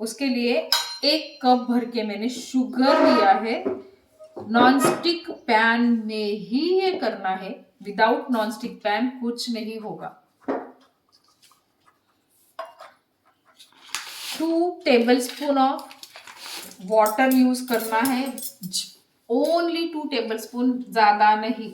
उसके लिए 1 कप भर के मैंने शुगर लिया है। नॉन स्टिक पैन में ही ये करना है, विदाउट नॉन स्टिक पैन कुछ नहीं होगा। 2 टेबलस्पून ऑफ वाटर यूज करना है, ओनली 2 टेबलस्पून, ज्यादा नहीं।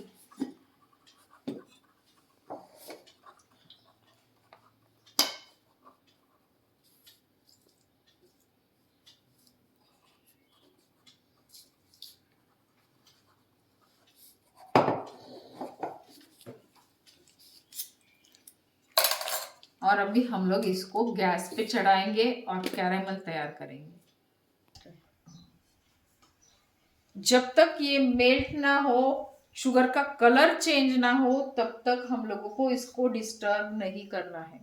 और अभी हम लोग इसको गैस पे चढ़ाएंगे और कैरेमल तैयार करेंगे। जब तक ये मेल्ट ना हो, शुगर का कलर चेंज ना हो, तब तक हम लोगों को इसको डिस्टर्ब नहीं करना है।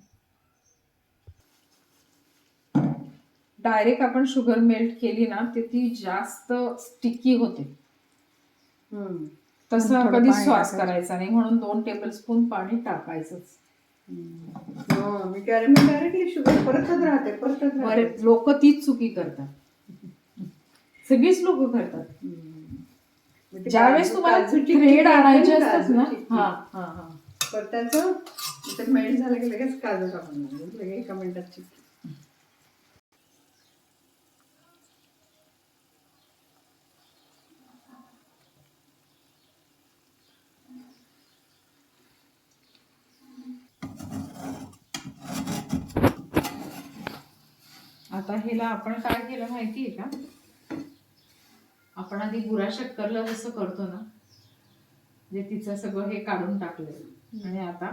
डायरेक्ट आपण शुगर मेल्ट केली ना तर ती जास्त स्टिकी होते, तसं कधी सॉस करायचा नाही, म्हणून 2 टेबलस्पून पाणी टाकायचंच। मी कॅरेमल डायरेक्टली शुगर परतच राहते। लोक तीच चुकी करतात, सगळीच लोक करतात। ज्यावेळेस तुम्हाला थ्रेड आणायचे असतात ना, परतायचं, मेल्ट झालं की लगेच काजू टाकून लगेच एका मिनिटात चिक्की। आता ह्याला आपण काय केलं माहितीये का, आपण आधी बुरा शक्करला जसं करतो ना, जे तिचं सगळं हे काढून टाकलंय, आणि आता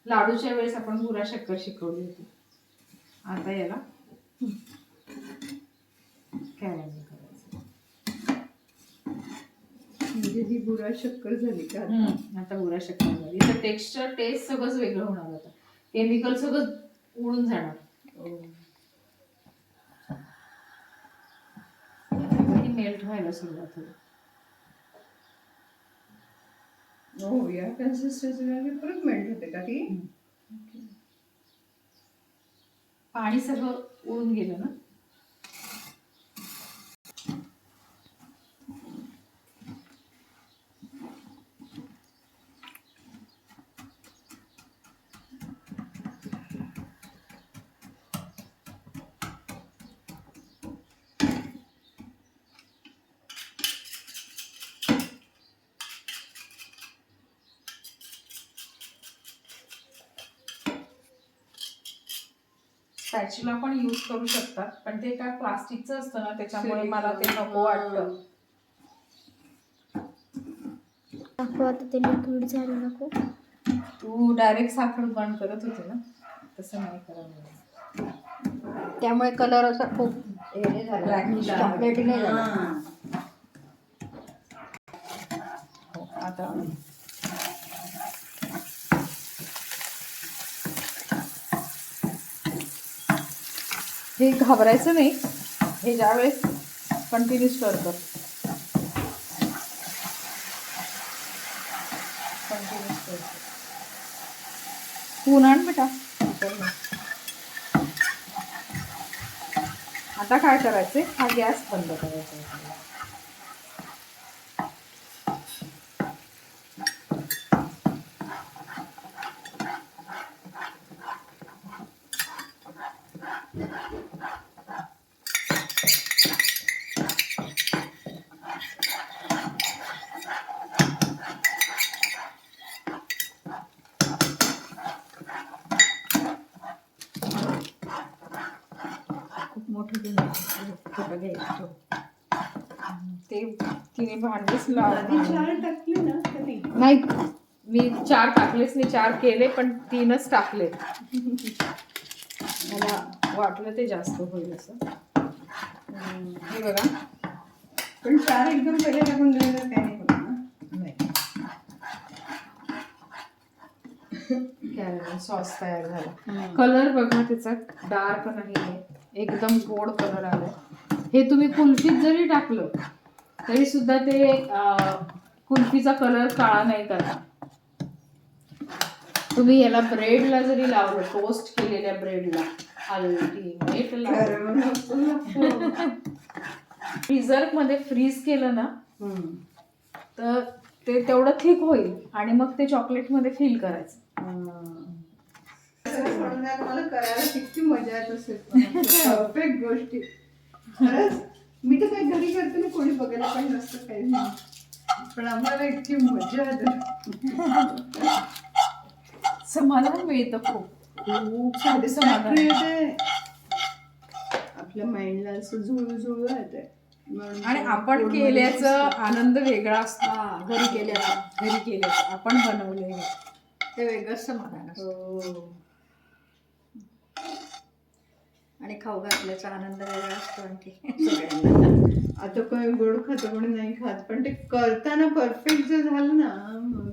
लाडूच्या वेळेस आपण बुरा शक्कर शिकवली होती, आता याला कॅरेमल करायचं। म्हणजे ही बुरा शक्कर झाली का? आता बुरा शक्कर झाली, तर टेक्स्चर टेस्ट सगळंच वेगळं होणार, आता केमिकल सगळं उडून जाणार। मेल्ट व्हायला सुरुवात होईल। हो, या कन्सिस्टन्सीमध्ये परत मेल्ट होते का ती? पाणी सगळं उडून गेलं ना। स्पॅच्युला पण यूज करू शकतात, पण ते काय प्लास्टिकचं असतं ना, त्याच्यामुळे मला ते नको वाटतं। आता ते लिक्विड झालं नको। तू डायरेक्ट साखर बंद करत होते ना, तसं नाही करावं, त्यामुळे कलर असा खूप चॉकलेटी नाही झाला। आता हे घाबरायचं नाही, हे ज्यावेळेस कंटिन्यू स्टर कर, कंटिन्यू स्टर कर। पूर्ण आण बेटा। आता काय करायचंय, हा गॅस बंद करायचा। ते तिने भांडीच टाकले ना कधी? नाही, मी 4 टाकलेच नाही, 4 केले पण 3च टाकले, मला वाटलं ते जास्त होईल असं। हे बघा, पण 4 एकदम पहिले टाकून दिलं तर काही नाही होत ना? नाही, कॅरेमल सॉस तयार झाला। कलर बघा त्याचा डार्क नाही आहे, एकदम गोड कलर आलाय। हे तुम्ही कुल्फीत जरी टाकलं तरी सुद्धा ते कुल्फीचा कलर काळा नाही करणार। तुम्ही याला ब्रेडला जरी लावलं, टोस्ट केलेल्या ब्रेडला, अल्टिमेट खरं नको. फ्रीझर मध्ये फ्रीज केलं ना तर ते तेवढं थिक होईल आणि मग ते चॉकलेट मध्ये फिल करायचं. असं म्हणून यार मला करायला किती मजा येत असेल. परफेक्ट गोष्टी खरंच. मी तर काही घरी करते ना, कोणी बघायला काही नसतं काही नाही, पण आम्हाला इतकी मजा येते. समाधान मिळतं खूप खूप साधे समाधान. Satisfactory येते. आपल्या माइंडला असं जुळू येते. म्हणून आणि आपण food मध्ये केल्याचा मस्त. आनंद वेगळा असतो. घरी केल्याचं घरी केल्याचं आपण बनवले ते वेगळंच समाधान असतं. हो. आणि खाऊ घातल्याचा आनंद वेगळा असतो आणखी सगळ्यांना. आता कोणी गोड खातं कोणी नाही खात, पण ते करताना परफेक्ट जर झालं ना मग